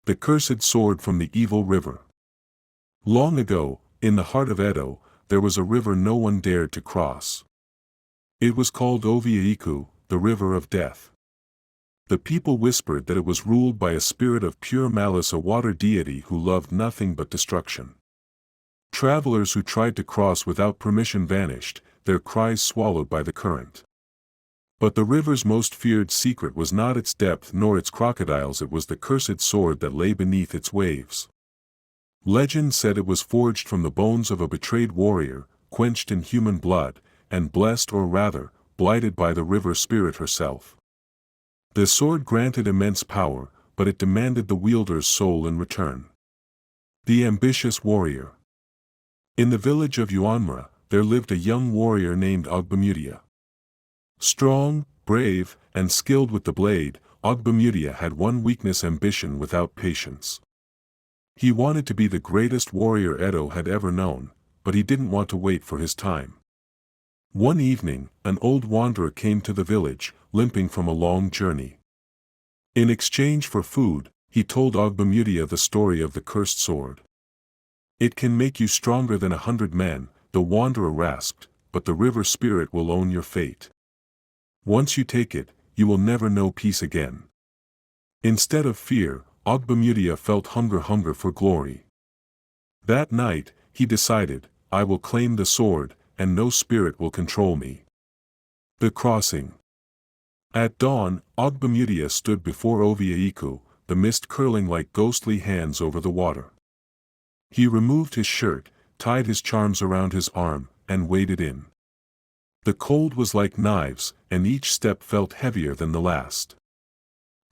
The cursed sword from the evil river. Long ago, in the heart of Edo, there was a river no one dared to cross. It was called Oviaiku, the river of death. The people whispered that it was ruled by a spirit of pure malice, a water deity who loved nothing but destruction. Travelers who tried to cross without permission vanished, their cries swallowed by the current. But the river's most feared secret was not its depth nor its crocodiles, it was the cursed sword that lay beneath its waves. Legend said it was forged from the bones of a betrayed warrior, quenched in human blood, and blessed, or rather, blighted by the river spirit herself. The sword granted immense power, but it demanded the wielder's soul in return. The ambitious warrior. In the village of Uonmura, there lived a young warrior named Ogbemudia. Strong, brave, and skilled with the blade, Ogbemudia had one weakness: ambition without patience. He wanted to be the greatest warrior Edo had ever known, but he didn't want to wait for his time. One evening, an old wanderer came to the village, limping from a long journey. In exchange for food, he told Ogbemudia the story of the cursed sword. "It can make you stronger than 100 men," the wanderer rasped, "but the river spirit will own your fate. Once you take it, you will never know peace again." Instead of fear, Ogbemudia felt hunger for glory. That night, he decided, "I will claim the sword, and no spirit will control me." The crossing. At dawn, Ogbemudia stood before Oviaiku, the mist curling like ghostly hands over the water. He removed his shirt, tied his charms around his arm, and waded in. The cold was like knives, and each step felt heavier than the last.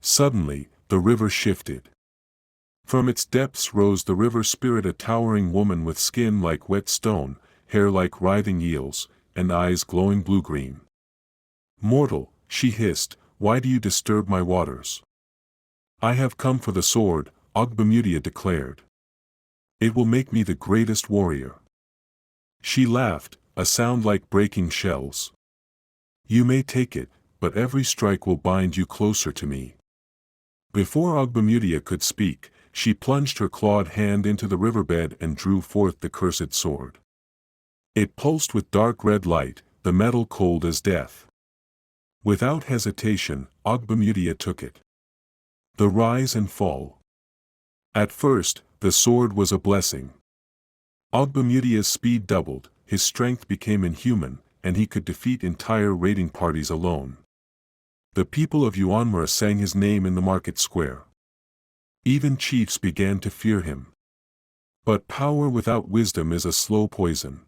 Suddenly, the river shifted. From its depths rose the river spirit, a towering woman with skin like wet stone, hair like writhing eels, and eyes glowing blue-green. "Mortal," she hissed, "why do you disturb my waters?" "I have come for the sword," Ogbemudia declared. "It will make me the greatest warrior." She laughed, a sound like breaking shells. "You may take it, but every strike will bind you closer to me." Before Ogbemudia could speak, she plunged her clawed hand into the riverbed and drew forth the cursed sword. It pulsed with dark red light, the metal cold as death. Without hesitation, Ogbemudia took it. The rise and fall. At first, the sword was a blessing. Ogbemudia's speed doubled, his strength became inhuman, and he could defeat entire raiding parties alone. The people of Uonmura sang his name in the market square. Even chiefs began to fear him. But power without wisdom is a slow poison.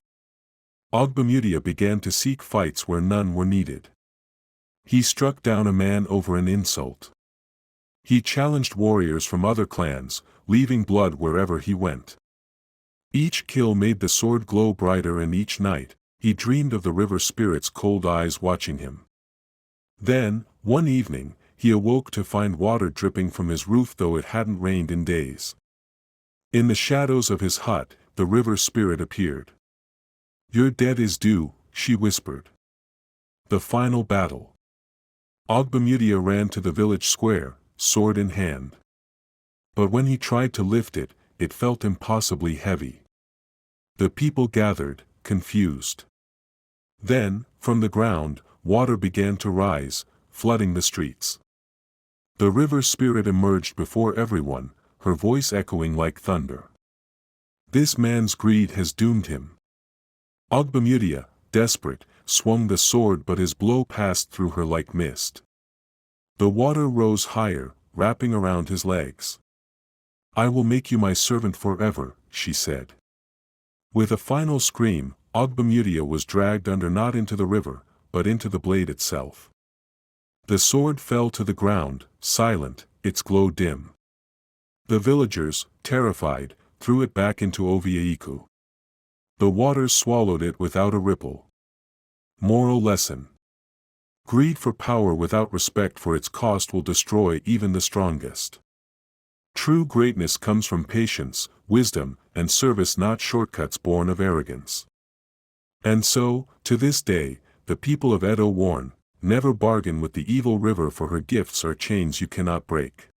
Ogbemudia began to seek fights where none were needed. He struck down a man over an insult. He challenged warriors from other clans, leaving blood wherever he went. Each kill made the sword glow brighter, and each night, he dreamed of the river spirit's cold eyes watching him. Then, one evening, he awoke to find water dripping from his roof, though it hadn't rained in days. In the shadows of his hut, the river spirit appeared. "Your debt is due," she whispered. The final battle. Ogbemudia ran to the village square, sword in hand. But when he tried to lift it, it felt impossibly heavy. The people gathered, confused. Then, from the ground, water began to rise, flooding the streets. The river spirit emerged before everyone, her voice echoing like thunder. "This man's greed has doomed him." Ogbemudia, desperate, swung the sword, but his blow passed through her like mist. The water rose higher, wrapping around his legs. "I will make you my servant forever," she said. With a final scream, Ogbemudia was dragged under, not into the river, but into the blade itself. The sword fell to the ground, silent, its glow dim. The villagers, terrified, threw it back into Oviaiku. The waters swallowed it without a ripple. Moral lesson. Greed for power without respect for its cost will destroy even the strongest. True greatness comes from patience, wisdom, and service, not shortcuts born of arrogance. And so, to this day, the people of Edo warn, never bargain with the evil river, for her gifts are chains you cannot break.